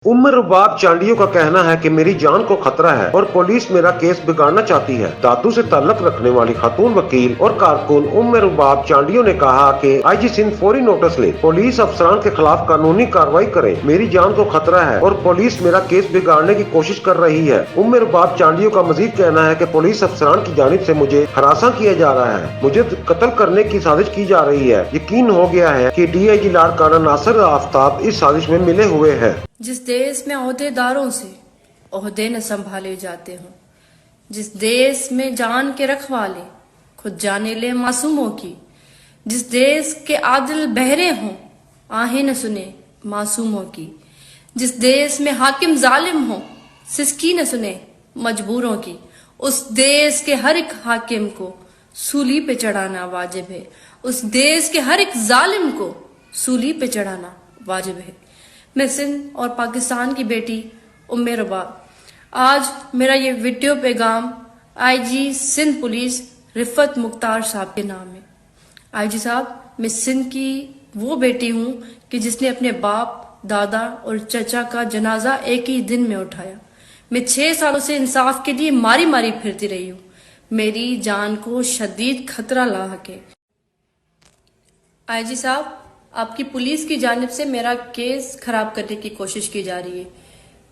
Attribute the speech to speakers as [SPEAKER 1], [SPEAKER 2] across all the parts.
[SPEAKER 1] उम्र रुबाब चांडियों का कहना है कि मेरी जान को खतरा है और पुलिस मेरा केस बिगाड़ना चाहती है। दादू से ताल्लुक रखने वाली खातून वकील और कारकुन उम्र रुबाब चांडियों ने कहा कि आईजी सिंध फौरी नोटिस ले, पुलिस अफसरान के खिलाफ कानूनी कार्रवाई करे। मेरी जान को खतरा है और पुलिस मेरा केस बिगाड़ने की कोशिश कर रही है। उम्र रुबाब चांडियों का मजीद कहना है कि पुलिस अफसरान की जानिब से मुझे हरासा किया जा रहा है, मुझे कत्ल करने की साजिश की जा रही है। यकीन हो गया है कि DIG लाड़काना नासिर आफ्ताब इस साजिश में मिले हुए हैं।
[SPEAKER 2] जिस देश में ओहदेदारों से ओहदे न संभाले जाते हों, जिस देश में जान के रखवाले खुद जाने ले मासूमों की, जिस देश के आदिल बहरे हों आहें न सुने मासूमों की, जिस देश में हाकिम जालिम हो सिसकी न सुने मजबूरों की, उस देश के हर एक हाकिम को सूली पे चढ़ाना वाजिब है। उस देश के हर एक जालिम को सूली पे चढ़ाना वाजिब है। मैं सिंध और पाकिस्तान की बेटी उम्मे रुबाब, आज मेरा ये वीडियो पैगाम IG सिंध पुलिस रिफत मुख्तार साहब के नाम है। IG साहब, मैं सिंध की वो बेटी हूँ कि जिसने अपने बाप, दादा और चचा का जनाजा एक ही दिन में उठाया। मैं 6 सालों से इंसाफ के लिए मारी मारी फिरती रही हूँ। मेरी जान को शदीद खतरा लाहक है। IG साहब, आपकी पुलिस की जानिब से मेरा केस खराब करने की कोशिश की जा रही है।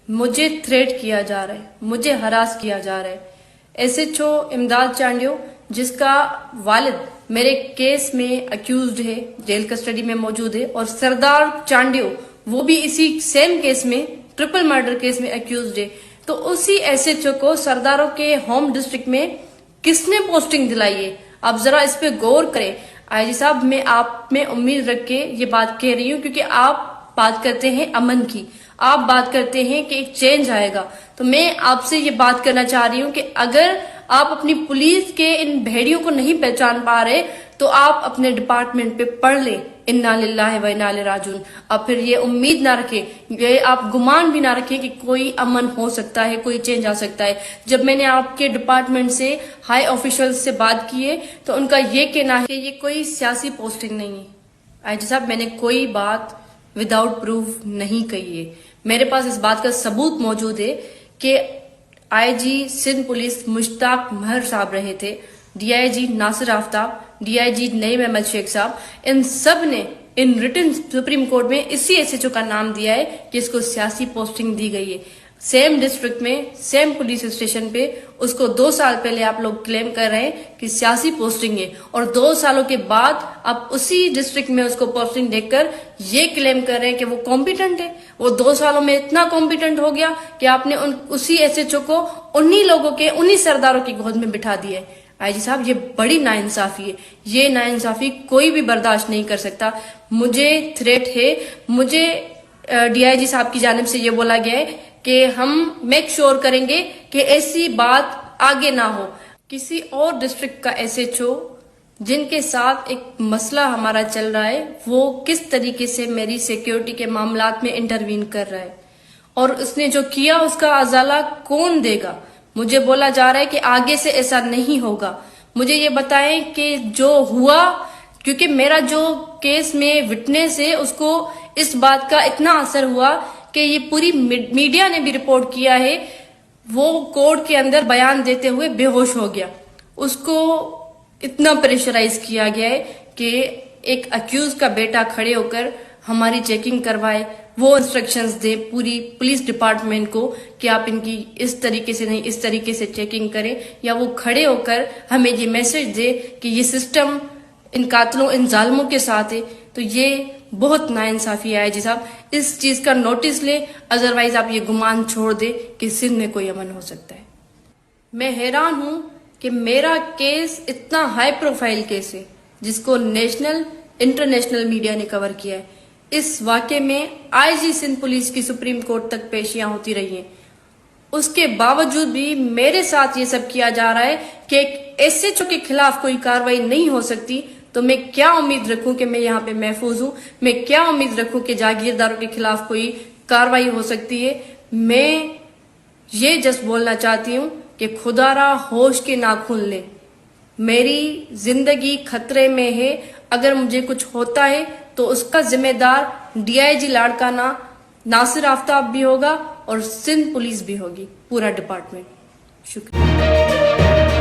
[SPEAKER 2] मुझे थ्रेट किया जा रहा है, मुझे हरास किया जा रहा है। SHO इमदाद चांडियो, जिसका वालिद मेरे केस में अक्यूज्ड है, जेल कस्टडी में मौजूद है, और सरदार चांडियो वो भी इसी सेम केस में, ट्रिपल मर्डर केस में अक्यूज्ड है। तो उसी SHO को सरदारों के होम डिस्ट्रिक्ट में किसने पोस्टिंग दिलाई है? आप जरा इस पे गौर करें। IG साहब, मैं आप में उम्मीद रख के ये बात कह रही हूँ क्योंकि आप बात करते हैं अमन की, आप बात करते हैं कि एक चेंज आएगा। तो मैं आपसे ये बात करना चाह रही हूँ कि अगर आप अपनी पुलिस के इन भेड़ियों को नहीं पहचान पा रहे तो आप अपने डिपार्टमेंट पे पढ़ लें इन्ना लिल्लाहि व इन्ना इलैहि राजिऊन। अब फिर ये उम्मीद ना रखें, ये आप गुमान भी ना रखें कि कोई अमन हो सकता है, कोई चेंज आ सकता है। जब मैंने आपके डिपार्टमेंट से हाई ऑफिशियल्स से बात की है तो उनका ये कहना है कि ये कोई सियासी पोस्टिंग नहीं है। IG साहब, मैंने कोई बात विदाउट प्रूफ नहीं कही है। मेरे पास इस बात का सबूत मौजूद है कि IG सिंध पुलिस मुश्ताक महर साहब रहे थे, DIG नासिर आफ्ताब, DIG नईम अहमद शेख साहब, इन सब ने इन रिटन सुप्रीम कोर्ट में इसी SHO का नाम दिया है कि इसको सियासी पोस्टिंग दी गई है। सेम डिस्ट्रिक्ट में, सेम पुलिस स्टेशन पे उसको 2 साल पहले आप लोग क्लेम कर रहे हैं कि सियासी पोस्टिंग है, और 2 सालों के बाद आप उसी डिस्ट्रिक्ट में उसको पोस्टिंग देखकर ये क्लेम कर रहे हैं कि वो कॉम्पिटेंट है। वो 2 सालों में इतना कॉम्पिटेंट हो गया कि आपने उसी SHO को उन्हीं लोगों के, उन्हीं सरदारों की गोद में बिठा दिया है। IG साहब, ये बड़ी नाइंसाफी है। ये नाइंसाफी कोई भी बर्दाश्त नहीं कर सकता। मुझे थ्रेट है, मुझे DIG साहब की जानिब से ये बोला गया है कि हम मेक श्योर करेंगे कि ऐसी बात आगे ना हो। किसी और डिस्ट्रिक्ट का SHO जिनके साथ एक मसला हमारा चल रहा है, वो किस तरीके से मेरी सिक्योरिटी के मामलात में इंटरवीन कर रहा है, और उसने जो किया उसका अजाला कौन देगा? मुझे बोला जा रहा है कि आगे से ऐसा नहीं होगा। मुझे ये बताएं कि जो हुआ, क्योंकि मेरा जो केस में विटनेस है उसको इस बात का इतना असर हुआ कि ये पूरी मीडिया ने भी रिपोर्ट किया है, वो कोर्ट के अंदर बयान देते हुए बेहोश हो गया। उसको इतना प्रेशराइज किया गया है कि एक अक्यूज का बेटा खड़े होकर हमारी चेकिंग करवाए, वो इंस्ट्रक्शंस दे पूरी पुलिस डिपार्टमेंट को कि आप इनकी इस तरीके से नहीं, इस तरीके से चेकिंग करें, या वो खड़े होकर हमें ये मैसेज दे कि ये सिस्टम इन कातलों, इन जालिमों के साथ है। तो ये बहुत नाइंसाफी है। IG साहब, इस चीज का नोटिस ले, अदरवाइज आप ये गुमान छोड़ दे कि सिंध में कोई अमन हो सकता है। मैं हैरान हूं कि मेरा केस इतना हाई प्रोफाइल केस है जिसको नेशनल, इंटरनेशनल मीडिया ने कवर किया है। इस वाकये में IG सिंध पुलिस की सुप्रीम कोर्ट तक पेशियां होती रही हैं। उसके बावजूद भी मेरे साथ ये सब किया जा रहा है कि एक SHO के खिलाफ कोई कार्रवाई नहीं हो सकती। तो मैं क्या उम्मीद रखूं कि मैं यहाँ पे महफूज हूं? मैं क्या उम्मीद रखूं कि जागीरदारों के खिलाफ कोई कार्रवाई हो सकती है? मैं ये जस्ट बोलना चाहती हूँ कि खुदारा होश के नाखून ले, मेरी जिंदगी खतरे में है। अगर मुझे कुछ होता है तो उसका जिम्मेदार DIG लाड़काना नासिर आफ्ताब भी होगा और सिंध पुलिस भी होगी, पूरा डिपार्टमेंट। शुक्रिया।